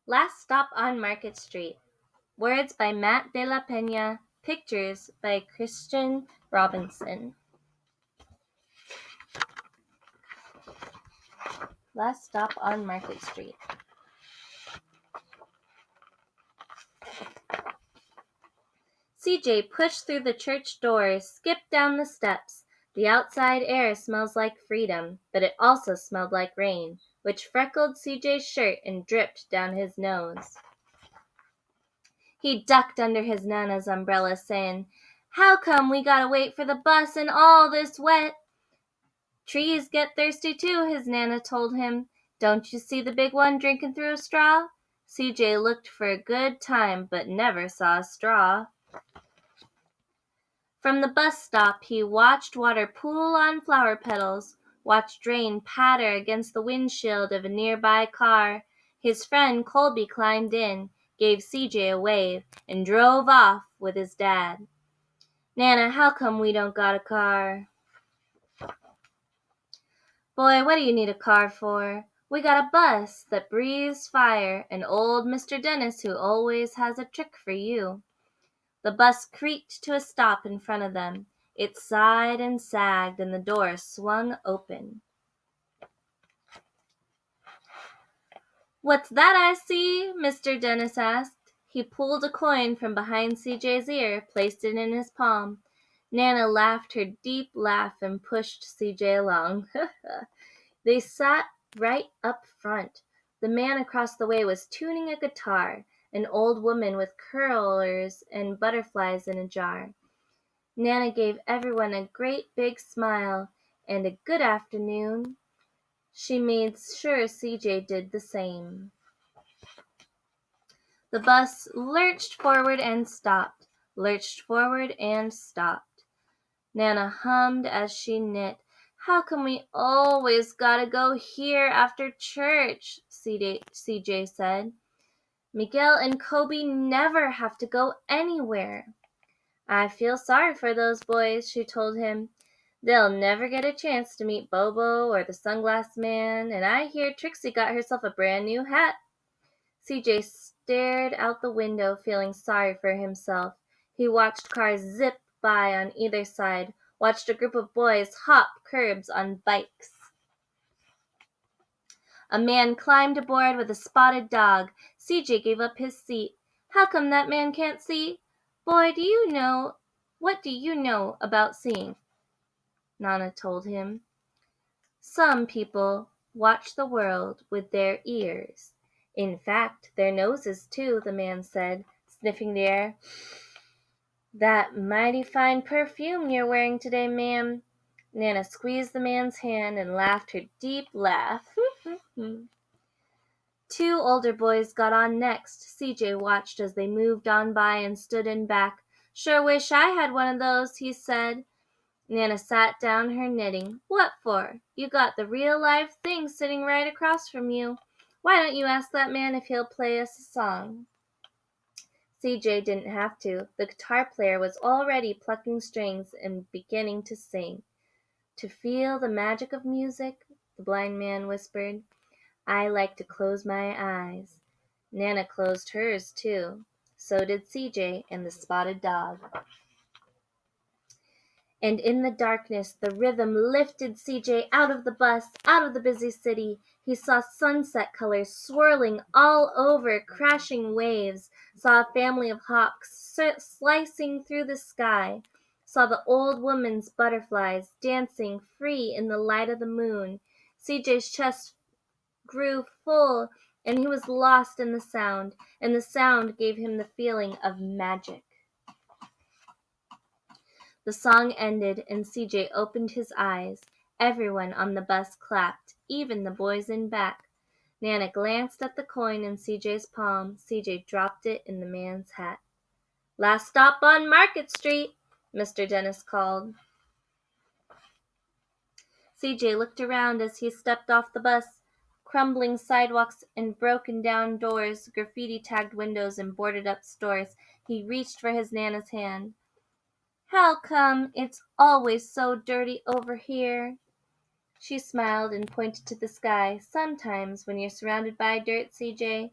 Last Stop on Market Street. Words by Matt de la Peña. Pictures by Christian Robinson. Last Stop on Market Street. CJ pushed through the church doors, skipped down the steps. The outside air smells like freedom, but it also smelled like rain, which freckled CJ's shirt and dripped down his nose. He ducked under his Nana's umbrella, saying, "How come we gotta wait for the bus and all this wet?" "Trees get thirsty too," his Nana told him. "Don't you see the big one drinking through a straw?" CJ looked for a good time, but never saw a straw. From the bus stop, he watched water pool on flower petals, watched rain patter against the windshield of a nearby car. His friend Colby climbed in, gave CJ a wave, and drove off with his dad. "Nana, how come we don't got a car?" "Boy, what do you need a car for? We got a bus that breathes fire, and old Mr. Dennis who always has a trick for you." The bus creaked to a stop in front of them. It sighed and sagged, and the door swung open. "What's that I see?" Mr. Dennis asked. He pulled a coin from behind CJ's ear, placed it in his palm. Nana laughed her deep laugh and pushed CJ along. They sat right up front. The man across the way was tuning a guitar, an old woman with curlers and butterflies in a jar. Nana gave everyone a great big smile and a good afternoon. She made sure CJ did the same. The bus lurched forward and stopped, lurched forward and stopped. Nana hummed as she knit. "How come we always gotta go here after church?" CJ said. "Miguel and Kobe never have to go anywhere." "I feel sorry for those boys," she told him. "They'll never get a chance to meet Bobo or the Sunglass Man, and I hear Trixie got herself a brand new hat." CJ stared out the window, feeling sorry for himself. He watched cars zip by on either side, watched a group of boys hop curbs on bikes. A man climbed aboard with a spotted dog. CJ gave up his seat. "How come that man can't see?" "Boy, what do you know about seeing?" Nana told him. "Some people watch the world with their ears. In fact, their noses too," the man said, sniffing the air. "That mighty fine perfume you're wearing today, ma'am." Nana squeezed the man's hand and laughed her deep laugh. Two older boys got on next. CJ watched as they moved on by and stood in back. "Sure wish I had one of those," he said. Nana sat down her knitting. "What for? You got the real live thing sitting right across from you. Why don't you ask that man if he'll play us a song?" CJ didn't have to. The guitar player was already plucking strings and beginning to sing. "To feel the magic of music," the blind man whispered, "I like to close my eyes." Nana closed hers too. So did CJ and the spotted dog. And in the darkness the rhythm lifted CJ out of the bus, out of the busy city. He saw sunset colors swirling all over, crashing waves, saw a family of hawks slicing through the sky, saw the old woman's butterflies dancing free in the light of the moon. CJ's chest grew full, and he was lost in the sound, and the sound gave him the feeling of magic. The song ended, and CJ opened his eyes. Everyone on the bus clapped, even the boys in back. Nana glanced at the coin in CJ's palm. CJ dropped it in the man's hat. "Last stop on Market Street," Mr. Dennis called. CJ looked around as he stepped off the bus. Crumbling sidewalks and broken down doors, graffiti-tagged windows and boarded-up stores. He reached for his Nana's hand. "How come it's always so dirty over here?" She smiled and pointed to the sky. "Sometimes, when you're surrounded by dirt, CJ,